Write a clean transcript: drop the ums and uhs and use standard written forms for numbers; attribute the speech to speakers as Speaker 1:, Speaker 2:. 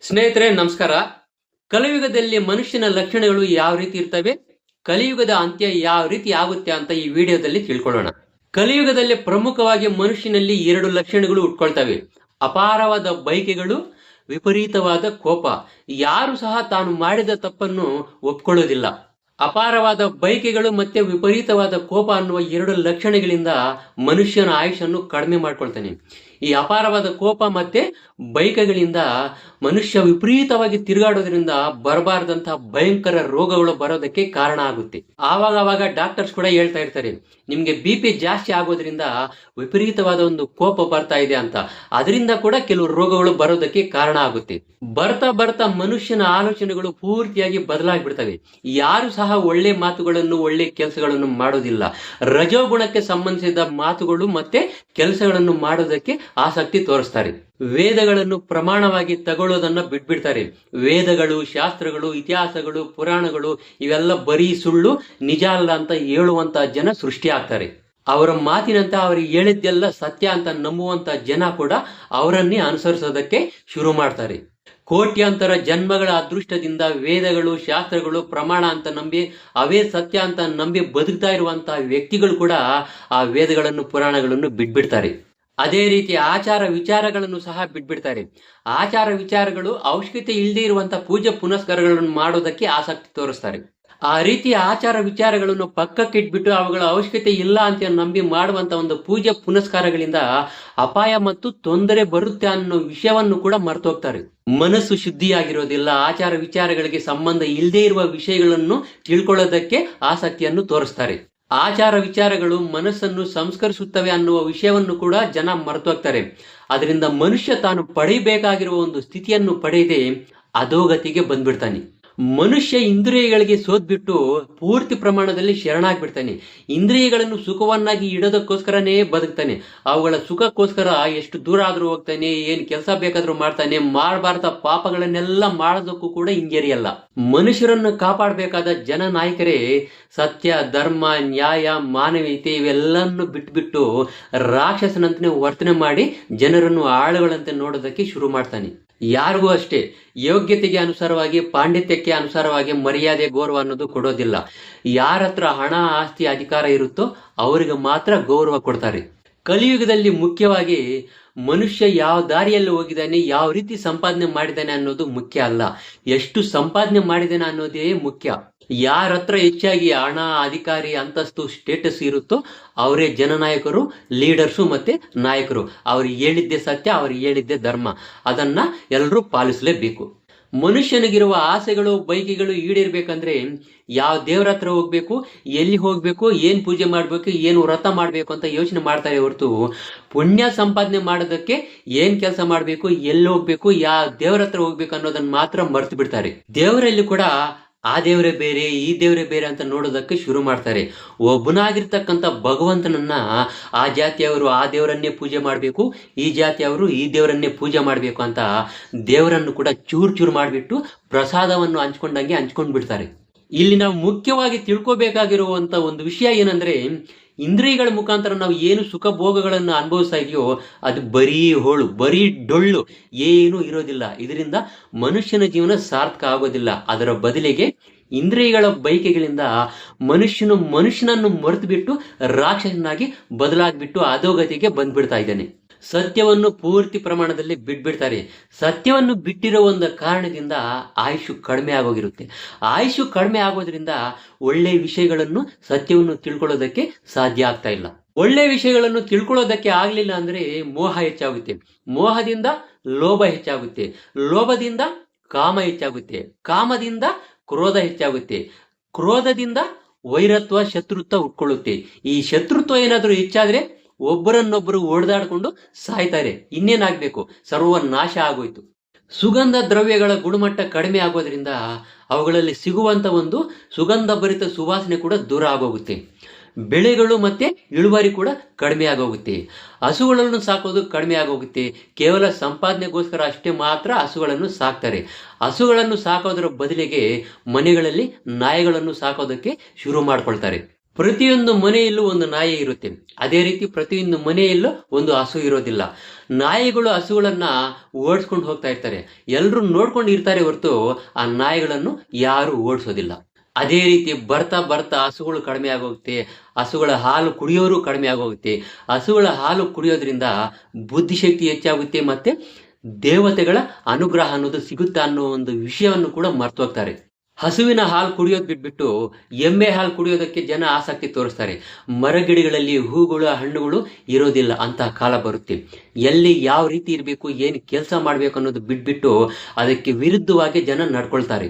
Speaker 1: ಸ್ನೇಹಿತರೆ ನಮಸ್ಕಾರ. ಕಲಿಯುಗದಲ್ಲಿ ಮನುಷ್ಯನ ಲಕ್ಷಣಗಳು ಯಾವ ರೀತಿ ಇರ್ತವೆ, ಕಲಿಯುಗದ ಅಂತ್ಯ ಯಾವ ರೀತಿ ಆಗುತ್ತೆ ಅಂತ ಈ ವಿಡಿಯೋದಲ್ಲಿ ತಿಳ್ಕೊಳ್ಳೋಣ. ಕಲಿಯುಗದಲ್ಲಿ ಪ್ರಮುಖವಾಗಿ ಮನುಷ್ಯನಲ್ಲಿ ಎರಡು ಲಕ್ಷಣಗಳು ಉಟ್ಕೊಳ್ತವೆ: ಅಪಾರವಾದ ಬಯಕೆಗಳು, ವಿಪರೀತವಾದ ಕೋಪ. ಯಾರು ಸಹ ತಾನು ಮಾಡಿದ ತಪ್ಪನ್ನು ಒಪ್ಕೊಳ್ಳೋದಿಲ್ಲ. ಅಪಾರವಾದ ಬಯಕೆಗಳು ಮತ್ತೆ ವಿಪರೀತವಾದ ಕೋಪ ಅನ್ನುವ ಎರಡು ಲಕ್ಷಣಗಳಿಂದ ಮನುಷ್ಯನ ಆಯುಷನ್ನು ಕಡಿಮೆ ಮಾಡ್ಕೊಳ್ತಾನೆ. ಈ ಅಪಾರವಾದ ಕೋಪ ಮತ್ತೆ ಬಯಕೆಗಳಿಂದ ಮನುಷ್ಯ ವಿಪರೀತವಾಗಿ ತಿರುಗಾಡೋದ್ರಿಂದ ಬರಬಾರದಂತಹ ಭಯಂಕರ ರೋಗಗಳು ಬರೋದಕ್ಕೆ ಕಾರಣ ಆಗುತ್ತೆ. ಆವಾಗ ಡಾಕ್ಟರ್ಸ್ ಕೂಡ ಹೇಳ್ತಾ ಇರ್ತಾರೆ, ನಿಮ್ಗೆ BP ಜಾಸ್ತಿ ಆಗೋದ್ರಿಂದ ವಿಪರೀತವಾದ ಒಂದು ಕೋಪ ಬರ್ತಾ ಇದೆ ಅಂತ. ಅದರಿಂದ ಕೂಡ ಕೆಲವು ರೋಗಗಳು ಬರೋದಕ್ಕೆ ಕಾರಣ ಆಗುತ್ತೆ. ಬರ್ತಾ ಮನುಷ್ಯನ ಆಲೋಚನೆಗಳು ಪೂರ್ತಿಯಾಗಿ ಬದಲಾಗ್ಬಿಡ್ತವೆ. ಯಾರು ಸಹ ಒಳ್ಳೆ ಮಾತುಗಳನ್ನು, ಒಳ್ಳೆ ಕೆಲಸಗಳನ್ನು ಮಾಡೋದಿಲ್ಲ. ರಜೋಗುಣಕ್ಕೆ ಸಂಬಂಧಿಸಿದ ಮಾತುಗಳು ಮತ್ತೆ ಕೆಲಸಗಳನ್ನು ಮಾಡೋದಕ್ಕೆ ಆಸಕ್ತಿ ತೋರಿಸ್ತಾರೆ. ವೇದಗಳನ್ನು ಪ್ರಮಾಣವಾಗಿ ತಗೊಳ್ಳೋದನ್ನ ಬಿಟ್ಬಿಡ್ತಾರೆ. ವೇದಗಳು, ಶಾಸ್ತ್ರಗಳು, ಇತಿಹಾಸಗಳು, ಪುರಾಣಗಳು ಇವೆಲ್ಲ ಬರೀ ಸುಳ್ಳು, ನಿಜ ಅಲ್ಲ ಅಂತ ಹೇಳುವಂತ ಜನ ಸೃಷ್ಟಿ ಆಗ್ತಾರೆ. ಅವರ ಮಾತಿನಂತ ಅವ್ರಿಗೆ ಹೇಳಿದ್ದೆಲ್ಲ ಸತ್ಯ ಅಂತ ನಂಬುವಂತ ಜನ ಕೂಡ ಅವರನ್ನೇ ಅನುಸರಿಸೋದಕ್ಕೆ ಶುರು ಮಾಡ್ತಾರೆ. ಕೋಟ್ಯಾಂತರ ಜನ್ಮಗಳ ಅದೃಷ್ಟದಿಂದ ವೇದಗಳು, ಶಾಸ್ತ್ರಗಳು ಪ್ರಮಾಣ ಅಂತ ನಂಬಿ, ಅವೇ ಸತ್ಯ ಅಂತ ನಂಬಿ ಬದುಕ್ತಾ ಇರುವಂತಹ ವ್ಯಕ್ತಿಗಳು ಕೂಡ ಆ ವೇದಗಳನ್ನು, ಪುರಾಣಗಳನ್ನು ಬಿಟ್ಬಿಡ್ತಾರೆ. ಅದೇ ರೀತಿ ಆಚಾರ ವಿಚಾರಗಳನ್ನು ಸಹ ಬಿಟ್ಬಿಡ್ತಾರೆ. ಆಚಾರ ವಿಚಾರಗಳು ಅವಶ್ಯಕತೆ ಇಲ್ಲದೆ ಇರುವಂತಹ ಪೂಜೆ ಪುನಸ್ಕಾರಗಳನ್ನು ಮಾಡೋದಕ್ಕೆ ಆಸಕ್ತಿ ತೋರಿಸ್ತಾರೆ. ಆ ರೀತಿಯ ಆಚಾರ ವಿಚಾರಗಳನ್ನು ಪಕ್ಕಕ್ಕೆ ಇಟ್ಬಿಟ್ಟು ಅವುಗಳ ಅವಶ್ಯಕತೆ ಇಲ್ಲ ಅಂತ ನಂಬಿ ಮಾಡುವಂತ ಒಂದು ಪೂಜೆ ಪುನಸ್ಕಾರಗಳಿಂದ ಅಪಾಯ ಮತ್ತು ತೊಂದರೆ ಬರುತ್ತೆ ಅನ್ನೋ ವಿಷಯವನ್ನು ಕೂಡ ಮರ್ತೋಗ್ತಾರೆ. ಮನಸ್ಸು ಶುದ್ಧಿಯಾಗಿರೋದಿಲ್ಲ. ಆಚಾರ ವಿಚಾರಗಳಿಗೆ ಸಂಬಂಧ ಇಲ್ಲದೆ ಇರುವ ವಿಷಯಗಳನ್ನು ತಿಳ್ಕೊಳ್ಳೋದಕ್ಕೆ ಆಸಕ್ತಿಯನ್ನು ತೋರಿಸ್ತಾರೆ. ಆಚಾರ ವಿಚಾರಗಳು ಮನಸ್ಸನ್ನು ಸಂಸ್ಕರಿಸುತ್ತವೆ ಅನ್ನುವ ವಿಷಯವನ್ನು ಕೂಡ ಜನ ಮರೆತೋಗ್ತಾರೆ. ಅದರಿಂದ ಮನುಷ್ಯ ತಾನು ಪಡೆಯಬೇಕಾಗಿರುವ ಒಂದು ಸ್ಥಿತಿಯನ್ನು ಪಡೆಯದೆ ಅಧೋಗತಿಗೆ ಬಂದ್ಬಿಡ್ತಾನೆ. ಮನುಷ್ಯ ಇಂದ್ರಿಯಗಳಿಗೆ ಸೋತ್ಬಿಟ್ಟು ಪೂರ್ತಿ ಪ್ರಮಾಣದಲ್ಲಿ ಶರಣಾಗ್ಬಿಡ್ತಾನೆ. ಇಂದ್ರಿಯಗಳನ್ನು ಸುಖವನ್ನಾಗಿ ಇಡೋದಕ್ಕೋಸ್ಕರನೇ ಬದುಕ್ತಾನೆ. ಅವುಗಳ ಸುಖಕ್ಕೋಸ್ಕರ ಎಷ್ಟು ದೂರ ಆದ್ರೂ ಹೋಗ್ತಾನೆ, ಏನ್ ಕೆಲಸ ಬೇಕಾದ್ರೂ ಮಾಡ್ತಾನೆ. ಮಾಡಬಾರ್ದ ಪಾಪಗಳನ್ನೆಲ್ಲ ಮಾಡೋದಕ್ಕೂ ಕೂಡ ಹಿಂಜರಿಯಲ್ಲ. ಮನುಷ್ಯರನ್ನು ಕಾಪಾಡಬೇಕಾದ ಜನ ನಾಯಕರೇ ಸತ್ಯ, ಧರ್ಮ, ನ್ಯಾಯ, ಮಾನವೀಯತೆ ಇವೆಲ್ಲನ್ನು ಬಿಟ್ಬಿಟ್ಟು ರಾಕ್ಷಸನಂತೆ ವರ್ತನೆ ಮಾಡಿ ಜನರನ್ನು ಆಳುಗಳಂತೆ ನೋಡೋದಕ್ಕೆ ಶುರು ಮಾಡ್ತಾನೆ. ಯಾರಿಗೂ ಅಷ್ಟೇ ಯೋಗ್ಯತೆಗೆ ಅನುಸಾರವಾಗಿ, ಪಾಂಡಿತ್ಯಕ್ಕೆ ಅನುಸಾರವಾಗಿ ಮರ್ಯಾದೆ, ಗೌರವ ಅನ್ನೋದು ಕೊಡೋದಿಲ್ಲ. ಯಾರ ಹತ್ರ ಹಣ, ಆಸ್ತಿ, ಅಧಿಕಾರ ಇರುತ್ತೋ ಅವರಿಗೆ ಮಾತ್ರ ಗೌರವ ಕೊಡ್ತಾರೆ. ಕಲಿಯುಗದಲ್ಲಿ ಮುಖ್ಯವಾಗಿ ಮನುಷ್ಯ ಯಾವ ದಾರಿಯಲ್ಲಿ ಹೋಗಿದ್ದಾನೆ, ಯಾವ ರೀತಿ ಸಂಪಾದನೆ ಮಾಡಿದ್ದಾನೆ ಅನ್ನೋದು ಮುಖ್ಯ ಅಲ್ಲ, ಎಷ್ಟು ಸಂಪಾದನೆ ಮಾಡಿದ್ದಾನೆ ಅನ್ನೋದೇ ಮುಖ್ಯ. ಯಾರ ಹತ್ರ ಹೆಚ್ಚಾಗಿ ಹಣ, ಅಧಿಕಾರಿ, ಅಂತಸ್ತು, ಸ್ಟೇಟಸ್ ಇರುತ್ತೋ ಅವರೇ ಜನನಾಯಕರು, ಲೀಡರ್ಸು ಮತ್ತೆ ನಾಯಕರು. ಅವ್ರಿಗೆ ಹೇಳಿದ್ದೇ ಸತ್ಯ, ಅವ್ರಿಗೆ ಹೇಳಿದ್ದೇ ಧರ್ಮ. ಅದನ್ನ ಎಲ್ಲರೂ ಪಾಲಿಸಲೇಬೇಕು. ಮನುಷ್ಯನಿಗಿರುವ ಆಸೆಗಳು, ಬಯಕೆಗಳು ಈಡೇರ್ಬೇಕಂದ್ರೆ ಯಾವ ದೇವ್ರ ಹತ್ರ ಹೋಗ್ಬೇಕು, ಎಲ್ಲಿ ಹೋಗ್ಬೇಕು, ಏನ್ ಪೂಜೆ ಮಾಡ್ಬೇಕು, ಏನು ವ್ರತ ಮಾಡ್ಬೇಕು ಅಂತ ಯೋಚನೆ ಮಾಡ್ತಾರೆ ಹೊರತು ಪುಣ್ಯ ಸಂಪಾದನೆ ಮಾಡೋದಕ್ಕೆ ಏನ್ ಕೆಲಸ ಮಾಡ್ಬೇಕು, ಎಲ್ಲಿ ಹೋಗ್ಬೇಕು, ಯಾವ ದೇವ್ರ ಹತ್ರ ಹೋಗ್ಬೇಕು ಅನ್ನೋದನ್ನ ಮಾತ್ರ ಮರ್ತು ಬಿಡ್ತಾರೆ. ದೇವರಲ್ಲಿ ಕೂಡ ಆ ದೇವರೇ ಬೇರೆ, ಈ ದೇವರೇ ಬೇರೆ ಅಂತ ನೋಡೋದಕ್ಕೆ ಶುರು ಮಾಡ್ತಾರೆ. ಒಬ್ಬನಾಗಿರ್ತಕ್ಕಂಥ ಭಗವಂತನನ್ನ ಆ ಜಾತಿಯವರು ಆ ದೇವರನ್ನೇ ಪೂಜೆ ಮಾಡಬೇಕು, ಈ ಜಾತಿಯವರು ಈ ದೇವರನ್ನೇ ಪೂಜೆ ಮಾಡಬೇಕು ಅಂತ ದೇವರನ್ನು ಕೂಡ ಚೂರು ಮಾಡಿಬಿಟ್ಟು ಪ್ರಸಾದವನ್ನು ಹಂಚ್ಕೊಂಡಂಗೆ ಹಂಚ್ಕೊಂಡು ಬಿಡ್ತಾರೆ. ಇಲ್ಲಿ ನಾವು ಮುಖ್ಯವಾಗಿ ತಿಳ್ಕೋಬೇಕಾಗಿರುವಂತ ಒಂದು ವಿಷಯ ಏನಂದ್ರೆ, ಇಂದ್ರಿಯಗಳ ಮುಖಾಂತರ ನಾವು ಏನು ಸುಖ ಭೋಗಗಳನ್ನು ಅನುಭವಿಸ್ತಾ ಇದೆಯೋ ಅದು ಬರೀ ಹೋಳು, ಬರೀ ಡೊಳ್ಳು, ಏನೂ ಇರೋದಿಲ್ಲ. ಇದರಿಂದ ಮನುಷ್ಯನ ಜೀವನ ಸಾರ್ಥಕ ಆಗೋದಿಲ್ಲ. ಅದರ ಬದಲಿಗೆ ಇಂದ್ರಿಯಗಳ ಬಯಕೆಗಳಿಂದ ಮನುಷ್ಯನನ್ನು ಮರೆತು ಬಿಟ್ಟು ರಾಕ್ಷಸನಾಗಿ ಬದಲಾಗ್ಬಿಟ್ಟು ಅಧೋಗತಿಗೆ ಬಂದ್ಬಿಡ್ತಾ ಇದ್ದಾನೆ. ಸತ್ಯವನ್ನು ಪೂರ್ತಿ ಪ್ರಮಾಣದಲ್ಲಿ ಬಿಟ್ಬಿಡ್ತಾರೆ. ಸತ್ಯವನ್ನು ಬಿಟ್ಟಿರೋ ಒಂದು ಕಾರಣದಿಂದ ಆಯುಷು ಕಡಿಮೆ ಆಗೋಗಿರುತ್ತೆ. ಆಯುಷು ಕಡಿಮೆ ಆಗೋದ್ರಿಂದ ಒಳ್ಳೆ ವಿಷಯಗಳನ್ನು, ಸತ್ಯವನ್ನು ತಿಳ್ಕೊಳ್ಳೋದಕ್ಕೆ ಸಾಧ್ಯ ಆಗ್ತಾ ಇಲ್ಲ. ಒಳ್ಳೆ ವಿಷಯಗಳನ್ನು ತಿಳ್ಕೊಳ್ಳೋದಕ್ಕೆ ಆಗ್ಲಿಲ್ಲ ಅಂದ್ರೆ ಮೋಹ ಹೆಚ್ಚಾಗುತ್ತೆ. ಮೋಹದಿಂದ ಲೋಭ ಹೆಚ್ಚಾಗುತ್ತೆ. ಲೋಭದಿಂದ ಕಾಮ ಹೆಚ್ಚಾಗುತ್ತೆ. ಕಾಮದಿಂದ ಕ್ರೋಧ ಹೆಚ್ಚಾಗುತ್ತೆ. ಕ್ರೋಧದಿಂದ ವೈರತ್ವ, ಶತ್ರುತ್ವ ಉಟ್ಕೊಳ್ಳುತ್ತೆ. ಈ ಶತ್ರುತ್ವ ಏನಾದ್ರೂ ಹೆಚ್ಚಾದ್ರೆ ಒಬ್ಬರನ್ನೊಬ್ಬರು ಹೊಡೆದಾಡ್ಕೊಂಡು ಸಾಯ್ತಾರೆ. ಇನ್ನೇನಾಗ್ಬೇಕು, ಸರ್ವನಾಶ ಆಗೋಯ್ತು. ಸುಗಂಧ ದ್ರವ್ಯಗಳ ಗುಣಮಟ್ಟ ಕಡಿಮೆ ಆಗೋದ್ರಿಂದ ಅವುಗಳಲ್ಲಿ ಸಿಗುವಂತ ಒಂದು ಸುಗಂಧ ಭರಿತ ಸುವಾಸನೆ ಕೂಡ ದೂರ ಆಗೋಗುತ್ತೆ. ಬೆಳೆಗಳು ಮತ್ತೆ ಇಳುವರಿ ಕೂಡ ಕಡಿಮೆ ಆಗೋಗುತ್ತೆ. ಹಸುಗಳನ್ನು ಸಾಕೋದು ಕಡಿಮೆ ಆಗೋಗುತ್ತೆ. ಕೇವಲ ಸಂಪಾದನೆಗೋಸ್ಕರ ಅಷ್ಟೇ ಮಾತ್ರ ಹಸುಗಳನ್ನು ಸಾಕ್ತಾರೆ. ಹಸುಗಳನ್ನು ಸಾಕೋದರ ಬದಲಿಗೆ ಮನೆಗಳಲ್ಲಿ ನಾಯಿಗಳನ್ನು ಸಾಕೋದಕ್ಕೆ ಶುರು ಮಾಡ್ಕೊಳ್ತಾರೆ. ಪ್ರತಿಯೊಂದು ಮನೆಯಲ್ಲೂ ಒಂದು ನಾಯಿ ಇರುತ್ತೆ. ಅದೇ ರೀತಿ ಪ್ರತಿಯೊಂದು ಮನೆಯಲ್ಲೂ ಒಂದು ಹಸು ಇರೋದಿಲ್ಲ. ನಾಯಿಗಳು ಹಸುಗಳನ್ನ ಓಡಿಸ್ಕೊಂಡು ಹೋಗ್ತಾ ಇರ್ತಾರೆ. ಎಲ್ಲರೂ ನೋಡ್ಕೊಂಡು ಇರ್ತಾರೆ ಹೊರತು ಆ ನಾಯಿಗಳನ್ನು ಯಾರು ಓಡಿಸೋದಿಲ್ಲ. ಅದೇ ರೀತಿ ಬರ್ತಾ ಬರ್ತಾ ಹಸುಗಳು ಕಡಿಮೆ ಆಗೋಗುತ್ತೆ. ಹಸುಗಳ ಹಾಲು ಕುಡಿಯೋರು ಕಡಿಮೆ ಆಗೋಗುತ್ತೆ. ಹಸುಗಳ ಹಾಲು ಕುಡಿಯೋದ್ರಿಂದ ಬುದ್ಧಿಶಕ್ತಿ ಹೆಚ್ಚಾಗುತ್ತೆ, ಮತ್ತೆ ದೇವತೆಗಳ ಅನುಗ್ರಹ ಅನ್ನೋದು ಸಿಗುತ್ತಾ ಅನ್ನೋ ಒಂದು ವಿಷಯವನ್ನು ಕೂಡ ಮರ್ತು ಹೋಗ್ತಾರೆ. ಹಸುವಿನ ಹಾಲು ಕುಡಿಯೋದು ಬಿಟ್ಬಿಟ್ಟು ಎಮ್ಮೆ ಹಾಲು ಕುಡಿಯೋದಕ್ಕೆ ಜನ ಆಸಕ್ತಿ ತೋರಿಸ್ತಾರೆ. ಮರಗಿಡಗಳಲ್ಲಿ ಹೂಗಳು ಹಣ್ಣುಗಳು ಇರೋದಿಲ್ಲ ಅಂತ ಕಾಲ ಬರುತ್ತೆ. ಎಲ್ಲಿ ಯಾವ ರೀತಿ ಇರಬೇಕು, ಏನು ಕೆಲಸ ಮಾಡಬೇಕು ಅನ್ನೋದು ಬಿಟ್ಬಿಟ್ಟು ಅದಕ್ಕೆ ವಿರುದ್ಧವಾಗಿ ಜನ ನಡ್ಕೊಳ್ತಾರೆ.